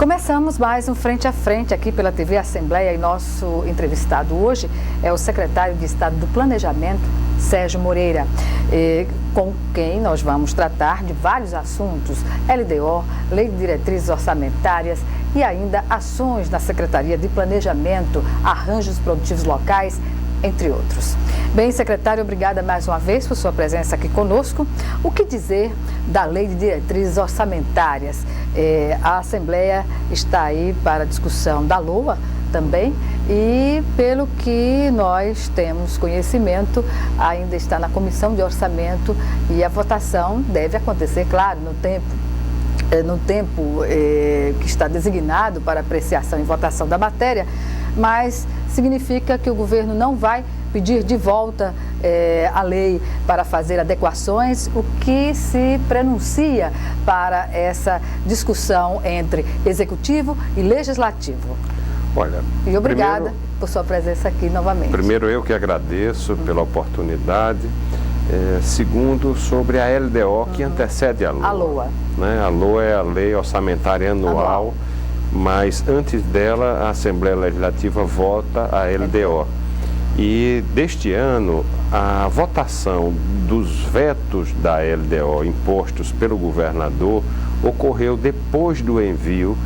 Começamos mais um Frente a Frente aqui pela TV Assembleia e nosso entrevistado hoje é o secretário de Estado do Planejamento, Sérgio Moreira, com quem nós vamos tratar de vários assuntos, LDO, Lei de Diretrizes Orçamentárias e ainda ações na Secretaria de Planejamento, arranjos produtivos locais, entre outros. Bem, secretário, obrigada mais uma vez por sua presença aqui conosco. O que dizer da Lei de Diretrizes Orçamentárias? A Assembleia está aí para discussão da LOA também e, pelo que nós temos conhecimento, ainda está na Comissão de Orçamento e a votação deve acontecer, claro, no tempo que está designado para apreciação e votação da matéria, mas significa que o governo não vai pedir de volta a lei para fazer adequações, o que se prenuncia para essa discussão entre executivo e legislativo. Olha, e obrigada por sua presença aqui novamente. Primeiro, eu que agradeço pela oportunidade. Segundo, sobre a LDO que antecede a LOA. A LOA. Né? A LOA é a Lei Orçamentária Anual, mas antes dela a Assembleia Legislativa vota a LDO. E deste ano, a votação dos vetos da LDO impostos pelo governador ocorreu depois do envio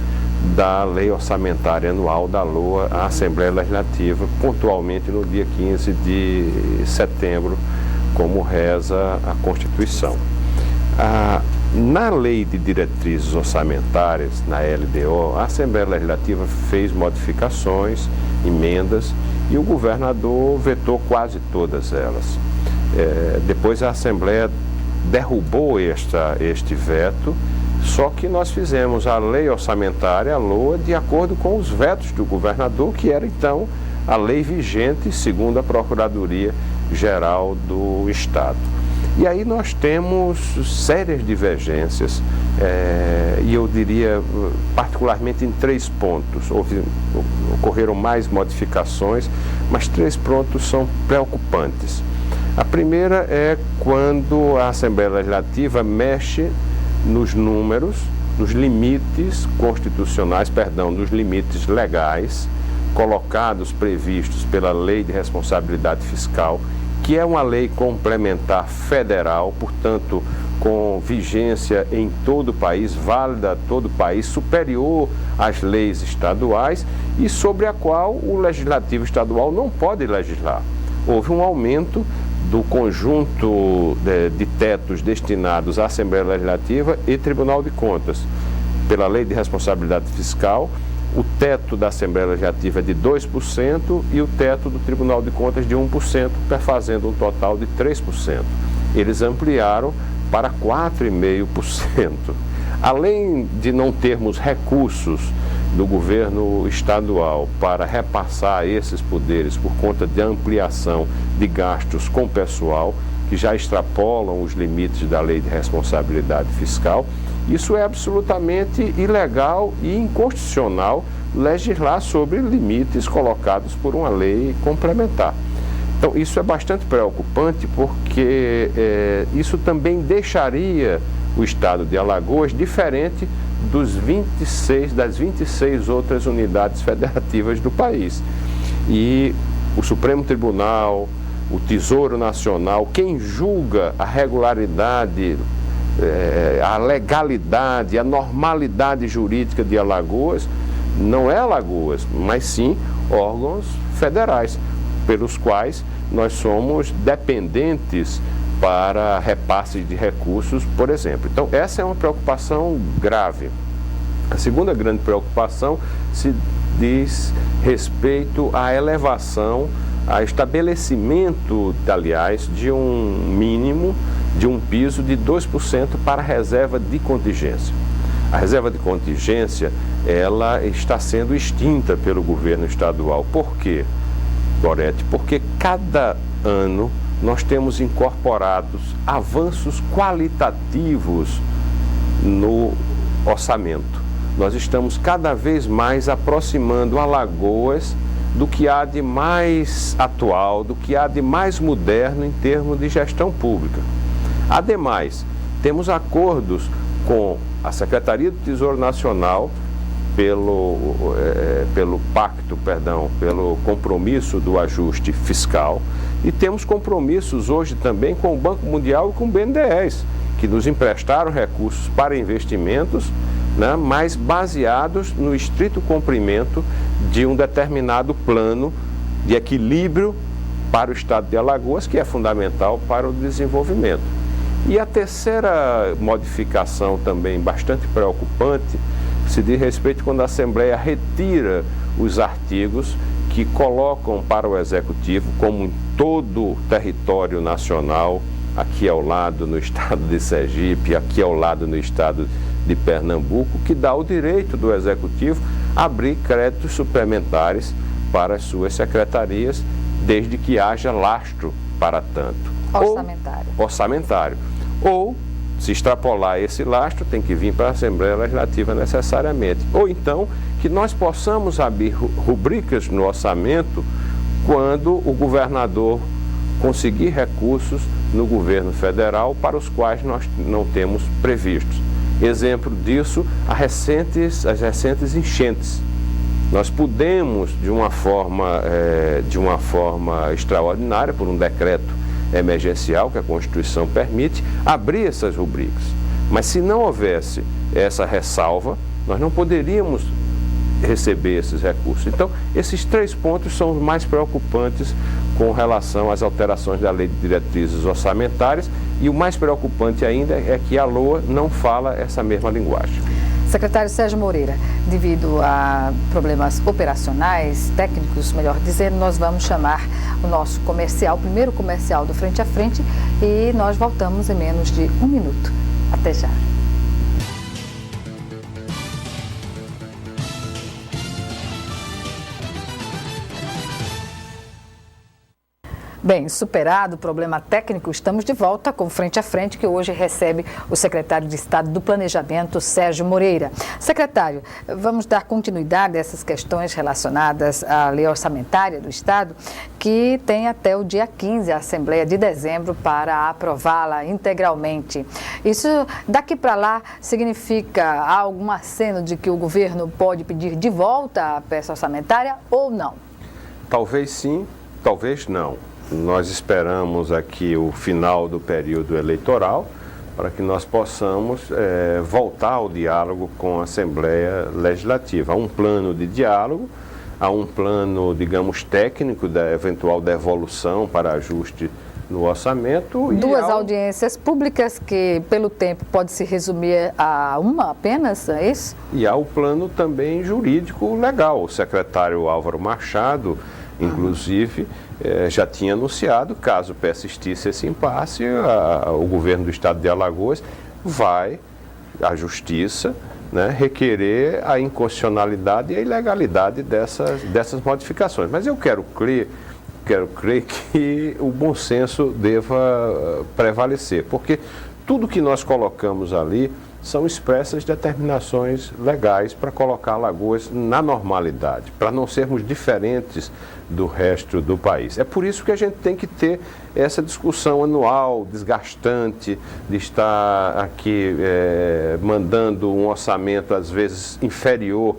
da Lei Orçamentária Anual da LOA à Assembleia Legislativa, pontualmente no dia 15 de setembro, como reza a Constituição. Na Lei de Diretrizes Orçamentárias, na LDO, a Assembleia Legislativa fez modificações, emendas, e o governador vetou quase todas elas. Depois a Assembleia derrubou este veto, só que nós fizemos a Lei Orçamentária, a LOA, de acordo com os vetos do governador, que era então a lei vigente, segundo a Procuradoria-Geral do Estado. E aí nós temos sérias divergências, e eu diria particularmente em 3 pontos. Ocorreram mais modificações, mas 3 pontos são preocupantes. A primeira é quando a Assembleia Legislativa mexe nos números, nos limites constitucionais, nos limites legais, colocados, previstos pela Lei de Responsabilidade Fiscal, que é uma lei complementar federal, portanto, com vigência em todo o país, válida a todo o país, superior às leis estaduais e sobre a qual o Legislativo Estadual não pode legislar. Houve um aumento do conjunto de tetos destinados à Assembleia Legislativa e Tribunal de Contas. Pela Lei de Responsabilidade Fiscal, o teto da Assembleia Legislativa é de 2% e o teto do Tribunal de Contas de 1%, fazendo um total de 3%. Eles ampliaram para 4,5%. Além de não termos recursos do governo estadual para repassar esses poderes por conta de ampliação de gastos com pessoal, que já extrapolam os limites da Lei de Responsabilidade Fiscal, isso é absolutamente ilegal e inconstitucional legislar sobre limites colocados por uma lei complementar. Então, isso é bastante preocupante porque isso também deixaria o estado de Alagoas diferente das 26 outras unidades federativas do país. E o Supremo Tribunal, o Tesouro Nacional, quem julga a regularidade, a legalidade, a normalidade jurídica de Alagoas, não é Alagoas, mas sim órgãos federais, pelos quais nós somos dependentes para repasse de recursos, por exemplo. Então, essa é uma preocupação grave. A segunda grande preocupação se diz respeito à elevação, a estabelecimento, aliás, de um mínimo, de um piso de 2% para a reserva de contingência. A reserva de contingência, ela está sendo extinta pelo governo estadual. Por quê, Gorete? Porque cada ano nós temos incorporados avanços qualitativos no orçamento. Nós estamos cada vez mais aproximando Alagoas do que há de mais atual, do que há de mais moderno em termos de gestão pública. Ademais, temos acordos com a Secretaria do Tesouro Nacional pelo compromisso do ajuste fiscal, e temos compromissos hoje também com o Banco Mundial e com o BNDES, que nos emprestaram recursos para investimentos, né, mas baseados no estrito cumprimento de um determinado plano de equilíbrio para o estado de Alagoas, que é fundamental para o desenvolvimento. E a terceira modificação também bastante preocupante se diz respeito quando a Assembleia retira os artigos que colocam para o Executivo, como em todo o território nacional, aqui ao lado no estado de Sergipe, aqui ao lado no estado de Pernambuco, que dá o direito do Executivo a abrir créditos suplementares para as suas secretarias, desde que haja lastro para tanto. Orçamentário. Ou, se extrapolar esse lastro, tem que vir para a Assembleia Legislativa necessariamente. Ou então, que nós possamos abrir rubricas no orçamento quando o governador conseguir recursos no governo federal para os quais nós não temos previstos. Exemplo disso, as recentes enchentes. Nós pudemos, de uma forma extraordinária, por um decreto emergencial que a Constituição permite, abrir essas rubricas. Mas se não houvesse essa ressalva, nós não poderíamos receber esses recursos. Então, esses três pontos são os mais preocupantes com relação às alterações da Lei de Diretrizes Orçamentárias, e o mais preocupante ainda é que a LOA não fala essa mesma linguagem. Secretário Sérgio Moreira, devido a problemas operacionais, técnicos, melhor dizendo, nós vamos chamar o nosso comercial, o primeiro comercial do Frente a Frente, e nós voltamos em menos de 1 minuto. Até já. Bem, superado o problema técnico, estamos de volta com Frente a Frente, que hoje recebe o secretário de Estado do Planejamento, Sérgio Moreira. Secretário, vamos dar continuidade a essas questões relacionadas à lei orçamentária do Estado, que tem até o dia 15, a Assembleia de Dezembro, para aprová-la integralmente. Isso, daqui para lá, significa algum aceno de que o governo pode pedir de volta a peça orçamentária ou não? Talvez sim, talvez não. Nós esperamos aqui o final do período eleitoral para que nós possamos voltar ao diálogo com a Assembleia Legislativa. Há um plano de diálogo, há um plano, digamos, técnico da eventual devolução para ajuste no orçamento. Duas audiências públicas que, pelo tempo, pode se resumir a uma apenas, é isso? E há o plano também jurídico legal. O secretário Álvaro Machado, inclusive, já tinha anunciado, caso persistisse esse impasse, o governo do estado de Alagoas vai à justiça, né, requerer a inconstitucionalidade e a ilegalidade dessas modificações. Mas eu quero crer que o bom senso deva prevalecer, porque tudo que nós colocamos ali são expressas determinações legais para colocar Alagoas na normalidade, para não sermos diferentes do resto do país. É por isso que a gente tem que ter essa discussão anual, desgastante, de estar aqui mandando um orçamento às vezes inferior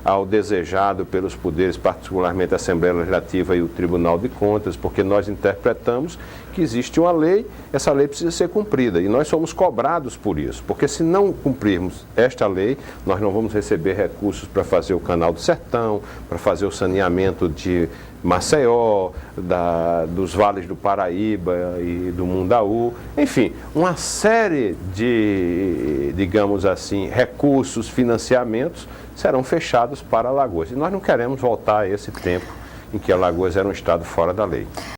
ao desejado pelos poderes, particularmente a Assembleia Legislativa e o Tribunal de Contas, porque nós interpretamos que existe uma lei, essa lei precisa ser cumprida, e nós somos cobrados por isso, porque se não cumprirmos esta lei, nós não vamos receber recursos para fazer o Canal do Sertão, para fazer o saneamento de Maceió, dos vales do Paraíba e do Mundaú, enfim, uma série de, digamos assim, recursos, financiamentos serão fechados para Alagoas. E nós não queremos voltar a esse tempo em que Alagoas era um estado fora da lei.